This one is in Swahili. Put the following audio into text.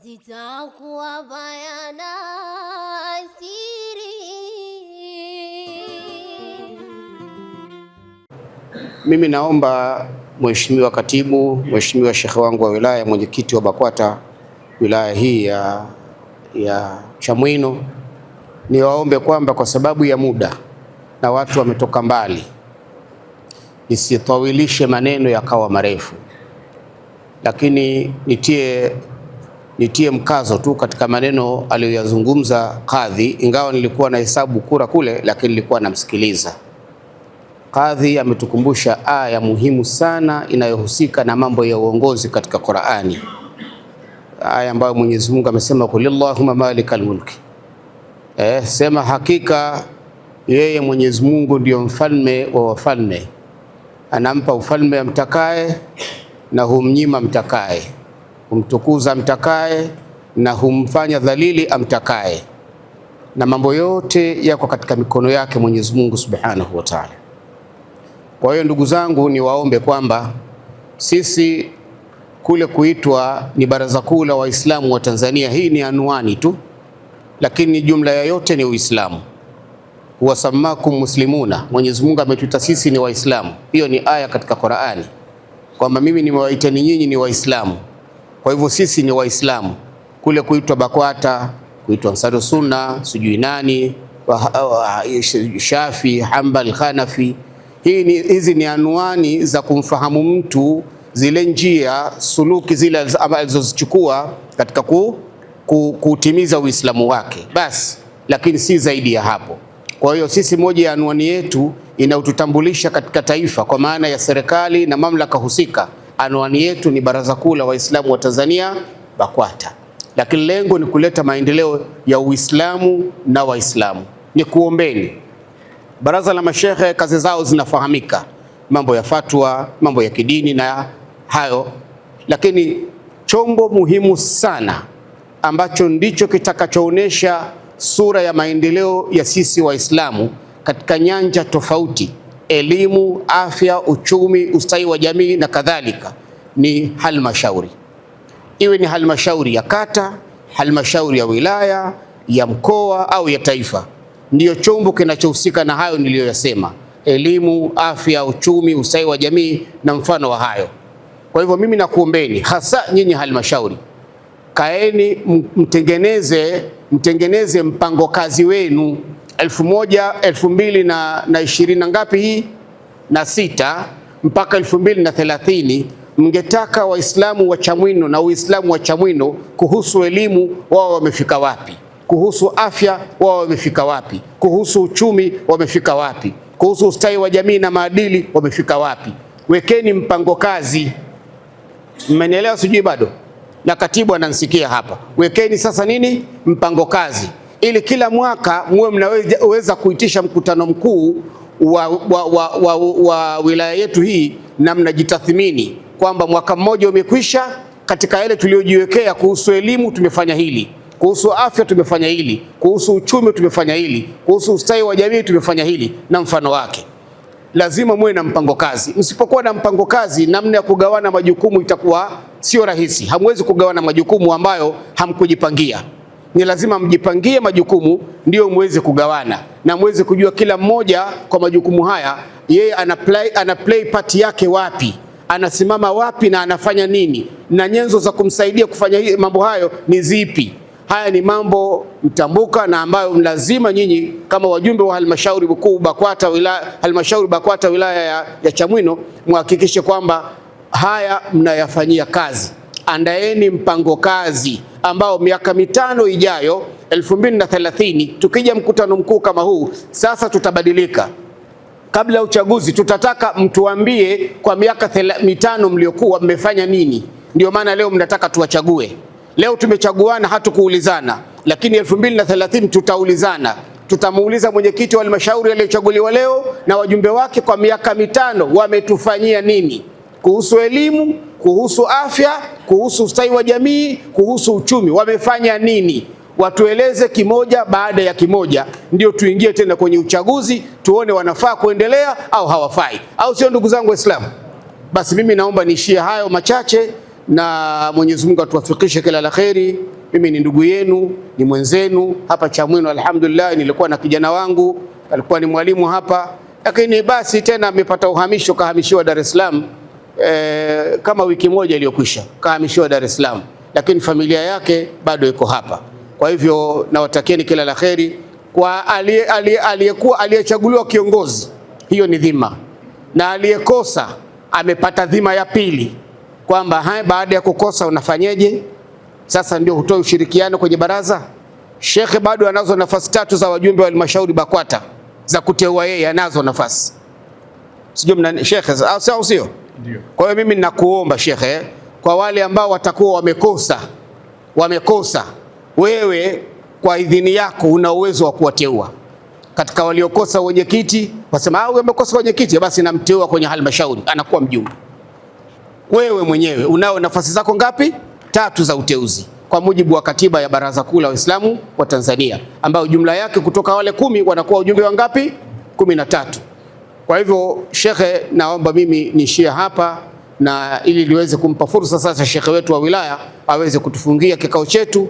zitakuwa bayana siri. Mimi naomba Mheshimiwa Katibu, Mheshimiwa Sheikh wangu wa wilaya, mwenyekiti wa BAKWATA wilaya hii ya Chamwino, niwaombe kwamba kwa sababu ya muda na watu wametoka mbali, nisitawilishe maneno yakawa marefu, lakini nitie mkazo tu katika maneno aliyoyazungumza kadhi, ingawa nilikuwa na hesabu kura kule, lakini nilikuwa namsikiliza. Kadhi ametukumbusha aya muhimu sana inayohusika na mambo ya uongozi katika Qur'ani, aya ambayo Mwenyezi Mungu amesema kulillahumma malikal mulki, sema hakika yeye Mwenyezi Mungu ndio mfalme wa wafalme, anampa ufalme amtakaye na humnyima mtakaye, humtukuza mtakaye na humfanya dhalili amtakaye, na mambo yote yako katika mikono yake Mwenyezi Mungu Subhanahu wa Ta'ala. Kwa hiyo ndugu zangu, niwaombe kwamba sisi kule kuitwa ni Baraza Kuu la Waislamu wa Tanzania, hii ni anwani tu, lakini jumla ya yote ni Uislamu. Wasamakum muslimuna, Mwenyezi Mungu ametuita sisi ni Waislamu. Hiyo ni aya katika Qur'ani kwamba mimi nimewaiteni nyinyi ni Waislamu. Kwa hivyo sisi ni Waislamu. Kule kuitwa BAKWATA, kuitwa Ansarus Sunna, sijui nani, Shafi, Hanbal, Hanafi, hizi ni anwani za kumfahamu mtu zile njia suluki zile alizozichukua katika kutimiza Uislamu wake basi, lakini si zaidi ya hapo. Kwa hiyo sisi, moja ya anwani yetu inayotutambulisha katika taifa kwa maana ya serikali na mamlaka husika, anwani yetu ni Baraza Kuu la Waislamu wa Tanzania, BAKWATA, lakini lengo ni kuleta maendeleo ya Uislamu na Waislamu. Ni kuombeni baraza la mashehe, kazi zao zinafahamika, mambo ya fatwa, mambo ya kidini na hayo, lakini chombo muhimu sana ambacho ndicho kitakachoonesha sura ya maendeleo ya sisi Waislamu katika nyanja tofauti, elimu, afya, uchumi, ustawi wa jamii na kadhalika, ni halmashauri. Iwe ni halmashauri ya kata, halmashauri ya wilaya, ya mkoa au ya taifa, ndiyo chombo kinachohusika na hayo niliyoyasema: elimu, afya, uchumi, ustawi wa jamii na mfano wa hayo. Kwa hivyo mimi nakuombeni hasa nyinyi halmashauri, kaeni mtengeneze mpango kazi wenu 2020 na ngapi hii na 6 mpaka 2030. Mngetaka Waislamu wa Chamwino na Uislamu wa Chamwino kuhusu elimu wao wamefika wapi, kuhusu afya wao wamefika wapi, kuhusu uchumi wamefika wapi, kuhusu ustawi wa jamii na maadili wamefika wapi. Wekeni mpango kazi. Mmenielewa sijui bado? Na katibu ananisikia hapa. Wekeni sasa nini? Mpango kazi, ili kila mwaka muwe mnaweza kuitisha mkutano mkuu wa wilaya yetu hii, na mnajitathmini kwamba mwaka mmoja umekwisha, katika yale tuliojiwekea kuhusu elimu tumefanya hili, kuhusu afya tumefanya hili, kuhusu uchumi tumefanya hili, kuhusu ustawi wa jamii tumefanya hili na mfano wake. Lazima muwe na mpango kazi. Msipokuwa na mpango kazi, namna ya kugawana majukumu itakuwa sio rahisi. Hamwezi kugawana majukumu ambayo hamkujipangia. Ni lazima mjipangie majukumu ndio muweze kugawana, na muweze kujua kila mmoja kwa majukumu haya yeye ana play part yake wapi, anasimama wapi na anafanya nini, na nyenzo za kumsaidia kufanya mambo hayo ni zipi. Haya ni mambo mtambuka na ambayo lazima nyinyi kama wajumbe wa halmashauri kuu BAKWATA halmashauri BAKWATA wilaya ya Chamwino muhakikishe kwamba haya mnayafanyia kazi. Andaeni mpango kazi ambao miaka 5 ijayo 2030 tukija mkutano mkuu kama huu, sasa tutabadilika. Kabla ya uchaguzi tutataka mtuambie kwa miaka 5 mliokuwa mmefanya nini. Ndio maana leo mnataka tuwachague. Leo tumechaguana, hatukuulizana, lakini 2030 tutaulizana. Tutamuuliza mwenyekiti wa halmashauri aliyochaguliwa leo na wajumbe wake kwa miaka 5 wametufanyia nini, kuhusu elimu, kuhusu afya, kuhusu ustawi wa jamii, kuhusu uchumi, wamefanya nini. Watueleze kimoja baada ya kimoja, ndio tuingie tena kwenye uchaguzi, tuone wanafaa kuendelea au hawafai, au sio ndugu zangu Waislamu? Basi mimi naomba niishie hayo machache, na Mwenyezi Mungu atuwafikishe kila la kheri. Mimi ni ndugu yenu, ni mwenzenu hapa Chamwino. Alhamdulillah, nilikuwa na kijana wangu alikuwa ni mwalimu hapa, lakini basi tena amepata uhamisho, kahamishiwa Dar es Salaam kama wiki moja iliyokwisha, kahamishiwa Dar es Salaam, lakini familia yake bado iko hapa. Kwa hivyo nawatakieni kila la kheri. Kwa aliyechaguliwa kiongozi, hiyo ni dhima, na aliyekosa amepata dhima ya pili, kwamba baada ya kukosa unafanyeje? Sasa ndio hutoa ushirikiano kwenye baraza. Shekhe bado anazo nafasi 3 za wajumbe wa halmashauri BAKWATA za kuteua yeye, anazo nafasi, sijui mna shekhe au sio? Ndio. Kwa hiyo mimi ninakuomba shekhe, kwa wale ambao watakuwa wamekosa, wewe kwa idhini yako una uwezo wa kuwateua katika waliokosa wenyekiti. Wasema umekosa wenyekiti, basi namteua kwenye halmashauri, anakuwa mjumbe. Wewe mwenyewe unao nafasi zako ngapi? 3 za uteuzi kwa mujibu wa katiba ya Baraza Kuu la Waislamu wa Tanzania, ambayo jumla yake kutoka wale 10 wanakuwa ujumbe wangapi? 13. Kwa hivyo shekhe, naomba mimi niishie hapa, na ili liweze kumpa fursa sasa shekhe wetu wa wilaya aweze kutufungia kikao chetu.